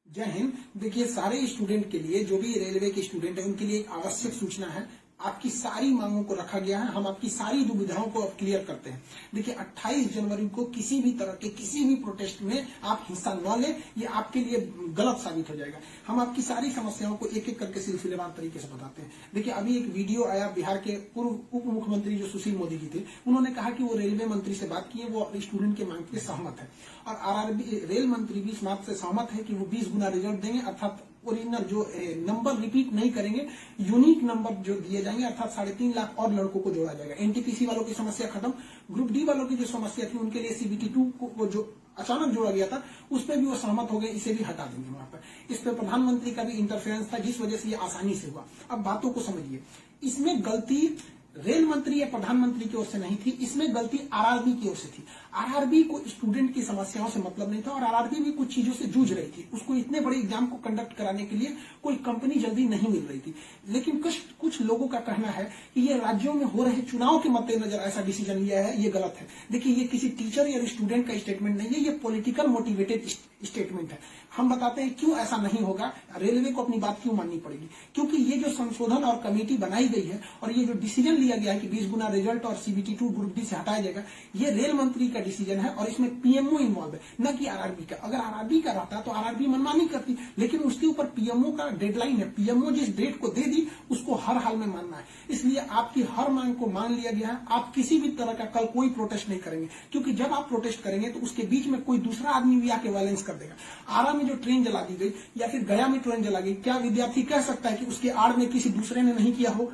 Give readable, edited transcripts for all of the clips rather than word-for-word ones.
जय हिंद। देखिए, सारे स्टूडेंट के लिए, जो भी रेलवे के स्टूडेंट है, उनके लिए एक आवश्यक सूचना है। आपकी सारी मांगों को रखा गया है। हम आपकी सारी दुविधाओं को अब क्लियर करते हैं। देखिए, 28 जनवरी को किसी भी तरह के किसी भी प्रोटेस्ट में आप हिस्सा न लें, ये आपके लिए गलत साबित हो जाएगा। हम आपकी सारी समस्याओं को एक एक करके सिलसिलेवार तरीके से बताते हैं। देखिए, अभी एक वीडियो आया बिहार के पूर्व उप मुख्यमंत्री जो सुशील मोदी जी थे, उन्होंने कहा कि वो रेलवे मंत्री से बात किए, वो स्टूडेंट के मांग के सहमत है। और आरआरबी रेल मंत्री भी इस बात से सहमत है कि वो 20 गुना रिजल्ट देंगे, अर्थात ओरिजिनल जो नंबर रिपीट नहीं करेंगे, यूनिक नंबर जो दिए जाएंगे, अर्थात 3.5 लाख और लड़कों को जोड़ा जाएगा। एनटीपीसी वालों की समस्या खत्म। ग्रुप डी वालों की जो समस्या थी, उनके लिए CBT 2 को जो अचानक जोड़ा गया था, उस पर भी वो सहमत हो गए, इसे भी हटा देंगे वहां पर। इस पर प्रधानमंत्री का भी इंटरफेरेंस था, जिस वजह से ये आसानी से हुआ। अब बातों को समझिए, इसमें गलती रेल मंत्री या प्रधानमंत्री की ओर से नहीं थी, इसमें गलती आरआरबी की ओर से थी। आरआरबी को स्टूडेंट की समस्याओं से मतलब नहीं था, और आरआरबी भी कुछ चीजों से जूझ रही थी। उसको इतने बड़े एग्जाम को कंडक्ट कराने के लिए कोई कंपनी जल्दी नहीं मिल रही थी। लेकिन कुछ लोगों का कहना है कि ये राज्यों में हो रहे चुनाव के मद्देनजर ऐसा डिसीजन लिया है, ये गलत है। देखिए, ये किसी टीचर या स्टूडेंट का स्टेटमेंट नहीं है, ये पॉलिटिकल मोटिवेटेड स्टेटमेंट है। हम बताते हैं क्यों ऐसा नहीं होगा, रेलवे को अपनी बात क्यों माननी पड़ेगी। क्योंकि ये जो संशोधन और कमेटी बनाई गई है, और ये जो डिसीजन लिया गया है कि 20 गुना रिजल्ट और CBT 2 ग्रुप डी से हटाया जाएगा, ये रेल मंत्री का डिसीजन है, और इसमें PMO इन्वॉल्व है, न कि आरआरबी का। अगर आरआरबी का रहता तो आरआरबी मनमानी करती, लेकिन उसके ऊपर PMO का डेडलाइन है। PMO जिस डेट को दे दी, उसको हर हाल में मानना है। इसलिए आपकी हर मांग को मान लिया गया है। आप किसी भी तरह का कल कोई प्रोटेस्ट नहीं करेंगे, क्योंकि जब आप प्रोटेस्ट करेंगे तो उसके बीच में कोई दूसरा आदमी भी आके वायलेंस कर देगा। आरा में जो ट्रेन जला दी गई, या फिर गया में ट्रेन जला गई, क्या विद्यार्थी कह सकता है कि उसके आड़ में किसी दूसरे ने नहीं किया हो?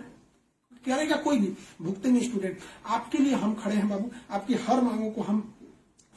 करेगा कोई भी, भुगतेंगे स्टूडेंट। आपके लिए हम खड़े हैं बाबू। आपकी हर मांगों को हम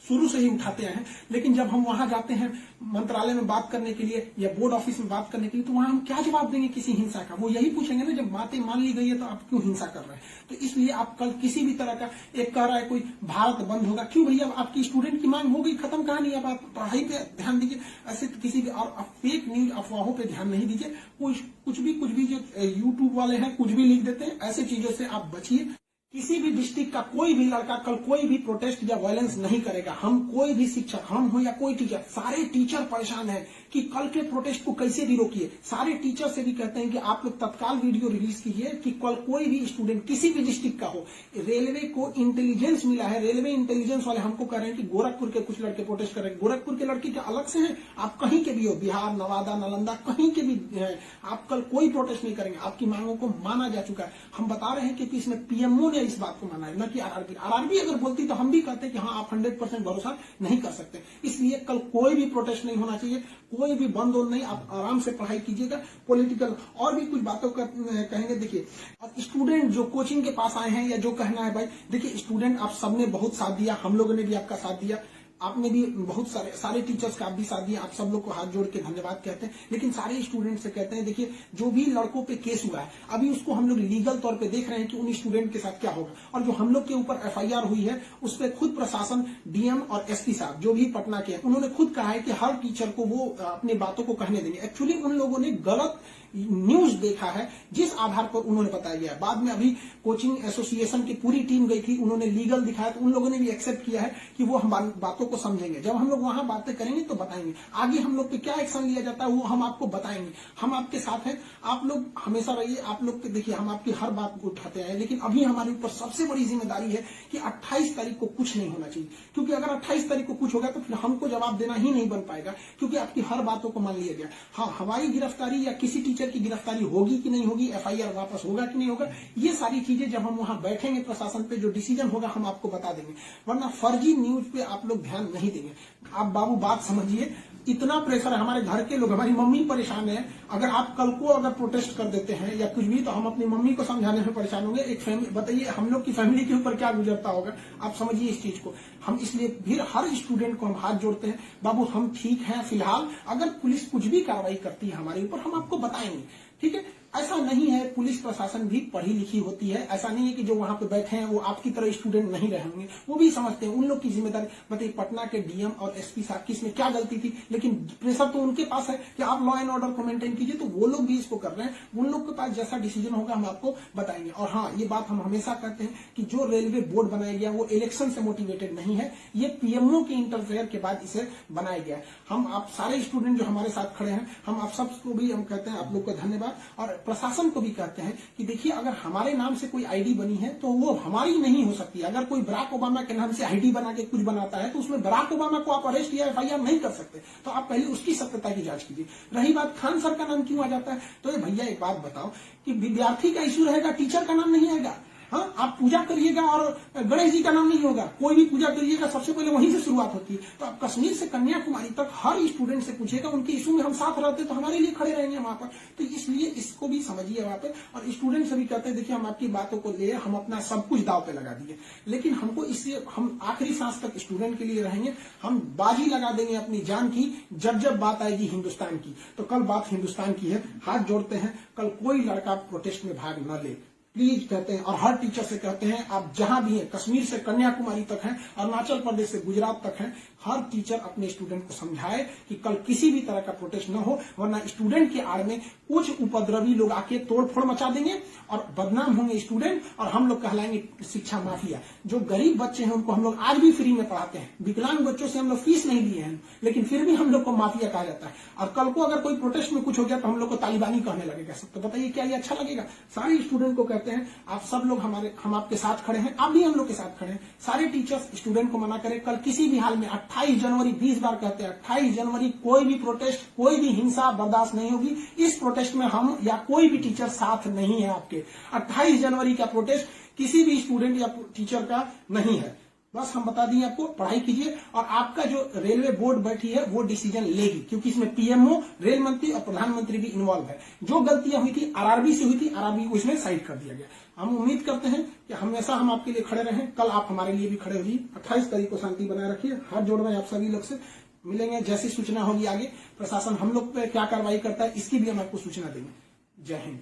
शुरू से ही उठाते हैं। लेकिन जब हम वहां जाते हैं मंत्रालय में बात करने के लिए या बोर्ड ऑफिस में बात करने के लिए, तो वहां हम क्या जवाब देंगे किसी हिंसा का? वो यही पूछेंगे ना, जब बातें मान ली गई है तो आप क्यों हिंसा कर रहे हैं? तो इसलिए आप कल किसी भी तरह का, एक कह रहा है कोई भारत बंद होगा, क्यों भैया? आपकी स्टूडेंट की मांग हो गई, खत्म कहानी। अब आप पढ़ाई पे ध्यान दीजिए, ऐसे किसी भी और फेक न्यूज अफवाहों पे ध्यान नहीं दीजिए। कुछ भी जो यूट्यूब वाले हैं कुछ भी लिख देते हैं, ऐसे चीजों से आप बचिए। किसी भी डिस्ट्रिक्ट का कोई भी लड़का कल कोई भी प्रोटेस्ट या वायलेंस नहीं करेगा। हम कोई भी शिक्षक, हम हो या कोई टीचर, सारे टीचर परेशान हैं कि कल के प्रोटेस्ट को कैसे भी रोकिए। सारे टीचर से भी कहते हैं कि आप लोग तत्काल वीडियो रिलीज कीजिए कि कल कोई भी स्टूडेंट किसी भी डिस्ट्रिक्ट का हो। रेलवे को इंटेलिजेंस मिला है, रेलवे इंटेलिजेंस वाले हमको कह रहे हैं कि गोरखपुर के कुछ लड़के प्रोटेस्ट कर रहे हैं। गोरखपुर के लड़के क्या अलग से हैं? आप कहीं के भी हो, बिहार, नवादा, नालंदा, कहीं के भी है, आप कल कोई प्रोटेस्ट नहीं करेंगे। आपकी मांगों को माना जा चुका है। हम बता रहे हैं कि इसमें PMO इस बात को माना है, न कि आरआरबी अगर बोलती तो हम भी कहते हैं कि हाँ, आप 100% भरोसा नहीं कर सकते। इसलिए कल कोई भी प्रोटेस्ट नहीं होना चाहिए, कोई भी बंद हो नहीं। आप आराम से पढ़ाई कीजिएगा। पॉलिटिकल और भी कुछ बातों का कहेंगे। देखिए, अब स्टूडेंट जो कोचिंग के पास आए हैं, या जो कहना है भाई, देखिए स्टूडेंट आप सबने बहुत साथ दिया, हम लोगों ने भी आपका साथ दिया, आपने भी बहुत सारे टीचर्स का आप भी साथ दिया। आप सब लोग को हाथ जोड़ के धन्यवाद कहते हैं। लेकिन सारे स्टूडेंट से कहते हैं, देखिए जो भी लड़कों पे केस हुआ है, अभी उसको हम लोग लीगल तौर पे देख रहे हैं कि उन स्टूडेंट के साथ क्या होगा। और जो हम लोग के ऊपर FIR हुई है, उस पर खुद प्रशासन, DM और SP साहब जो भी पटना के हैं, उन्होंने खुद कहा है कि हर टीचर को वो अपनी बातों को कहने देंगे। एक्चुअली उन लोगों ने गलत न्यूज देखा है, जिस आधार पर उन्होंने बताया गया है। बाद में अभी कोचिंग एसोसिएशन की पूरी टीम गई थी, उन्होंने लीगल दिखाया, तो उन लोगों ने भी एक्सेप्ट किया है कि वो हम बातों को समझेंगे। जब हम लोग वहां बातें करेंगे तो बताएंगे। आगे हम लोग पे क्या एक्शन लिया जाता है वो हम आपको बताएंगे। हम आपके साथ हैं, आप लोग हमेशा रहिए। आप लोग के देखिए, हम आपकी हर बात को उठाते हैं। लेकिन अभी हमारे ऊपर सबसे बड़ी जिम्मेदारी है कि 28 तारीख को कुछ नहीं होना चाहिए, क्योंकि अगर 28 तारीख को कुछ होगा तो फिर हमको जवाब देना ही नहीं बन पाएगा, क्योंकि आपकी हर बातों को मान लिया गया। हाँ, हमारी गिरफ्तारी या किसी टीचर की गिरफ्तारी होगी कि नहीं होगी, FIR वापस होगा कि नहीं होगा, ये सारी चीजें जब हम वहां बैठेंगे प्रशासन पे, जो डिसीजन होगा हम आपको बता देंगे। वरना फर्जी न्यूज पे आप लोग ध्यान नहीं देंगे। आप बाबू बात समझिए, इतना प्रेशर है। हमारे घर के लोग, हमारी मम्मी परेशान है। अगर आप कल को अगर प्रोटेस्ट कर देते हैं या कुछ भी, तो हम अपनी मम्मी को समझाने में परेशान होंगे। एक फैमिली, बताइए हम लोग की फैमिली के ऊपर क्या गुजरता होगा। आप समझिए इस चीज को। हम इसलिए फिर हर स्टूडेंट को हम हाथ जोड़ते हैं, बाबू हम ठीक हैं फिलहाल। अगर पुलिस कुछ भी कार्रवाई करती है हमारे ऊपर, हम आपको बताएंगे। ठीक है, ऐसा नहीं है। पुलिस प्रशासन भी पढ़ी लिखी होती है, ऐसा नहीं है कि जो वहां पे बैठे हैं वो आपकी तरह स्टूडेंट नहीं रहे होंगे, वो भी समझते हैं। उन लोग की जिम्मेदारी बताइए, पटना के डीएम और एसपी साहब की इसमें क्या गलती थी? लेकिन प्रेशर तो उनके पास है कि आप लॉ एंड ऑर्डर को मेंटेन कीजिए, तो वो लोग भी इसको कर रहे हैं। उन लोग के पास जैसा डिसीजन होगा हम आपको बताएंगे। और हाँ, ये बात हम हमेशा कहते हैं कि जो रेलवे बोर्ड बनाया गया वो इलेक्शन से मोटिवेटेड नहीं है, ये पीएमओ के इंटरफेयर के बाद इसे बनाया गया है। हम आप सारे स्टूडेंट जो हमारे साथ खड़े हैं, हम आप सबको भी हम कहते हैं आप लोग को धन्यवाद, और प्रशासन को भी कहते हैं कि देखिए, अगर हमारे नाम से कोई आईडी बनी है तो वो हमारी नहीं हो सकती। अगर कोई बराक ओबामा के नाम से आईडी बना के कुछ बनाता है तो उसमें बराक ओबामा को आप अरेस्ट या एफआईआर नहीं कर सकते, तो आप पहले उसकी सत्यता की जांच कीजिए। रही बात खान सर का नाम क्यों आ जाता है, तो ये भैया एक बात बताओ कि विद्यार्थी का इश्यू रहेगा, टीचर का नाम नहीं आएगा। हाँ, आप पूजा करिएगा और गणेश जी का नाम नहीं होगा, कोई भी पूजा करिएगा सबसे पहले वहीं से शुरुआत होती है। तो आप कश्मीर से कन्याकुमारी तक हर स्टूडेंट से पूछिएगा, उनके इशू में हम साथ रहते तो हमारे लिए खड़े रहेंगे वहां पर। तो इसलिए इसको भी समझिए वहां पर। और स्टूडेंट से भी कहते हैं देखिए, हम आपकी बातों को ले, हम अपना सब कुछ दाव पे लगा दिए, लेकिन हमको इससे हम आखिरी सांस तक स्टूडेंट के लिए रहेंगे। हम बाजी लगा देंगे अपनी जान की, जब जब बात आएगी हिंदुस्तान की। तो कल बात हिंदुस्तान की है, हाथ जोड़ते हैं, कल कोई लड़का प्रोटेस्ट में भाग न ले, प्लीज कहते हैं। और हर टीचर से कहते हैं, आप जहां भी हैं, कश्मीर से कन्याकुमारी तक हैं, अरुणाचल प्रदेश से गुजरात तक हैं, हर टीचर अपने स्टूडेंट को समझाए कि कल किसी भी तरह का प्रोटेस्ट न हो, वरना स्टूडेंट के आड़ में कुछ उपद्रवी लोग आके तोड़फोड़ मचा देंगे और बदनाम होंगे स्टूडेंट, और हम लोग कहलाएंगे शिक्षा माफिया। जो गरीब बच्चे हैं उनको हम लोग आज भी फ्री में पढ़ाते हैं, विकलांग बच्चों से हम लोग फीस नहीं लिए हैं, लेकिन फिर भी हम लोग को माफिया कहा जाता है। और कल को अगर कोई प्रोटेस्ट में कुछ हो गया तो हम लोग को तालिबानी कहने लगेगा सब। तो बताइए क्या ये अच्छा लगेगा? सारे स्टूडेंट को कहते हैं, आप सब लोग हम आपके साथ खड़े हैं, आप भी हम लोग के साथ खड़े हैं। सारे टीचर्स स्टूडेंट को मना करें, कल किसी भी हाल में 28 जनवरी 20 बार कहते हैं, 28 जनवरी कोई भी प्रोटेस्ट, कोई भी हिंसा बर्दाश्त नहीं होगी। इस प्रोटेस्ट में हम या कोई भी टीचर साथ नहीं है आपके। 28 जनवरी का प्रोटेस्ट किसी भी स्टूडेंट या टीचर का नहीं है। बस हम बता दिए आपको, पढ़ाई कीजिए, और आपका जो रेलवे बोर्ड बैठी है वो डिसीजन लेगी, क्योंकि इसमें पीएमओ, रेल मंत्री और प्रधानमंत्री भी इन्वॉल्व है। जो गलतियां हुई थी आरआरबी से हुई थी, आरआरबी को इसमें साइड कर दिया गया। हम उम्मीद करते हैं कि हमेशा हम आपके लिए खड़े रहें, कल आप हमारे लिए भी खड़े होइए। 28 तारीख को शांति बनाए रखिए। हाथ जोड़ रहे हैं आप सभी लोग से, मिलेंगे जैसी सूचना होगी आगे, प्रशासन हम लोग पे क्या कार्रवाई करता है इसकी भी हम आपको सूचना देंगे। जय हिंद।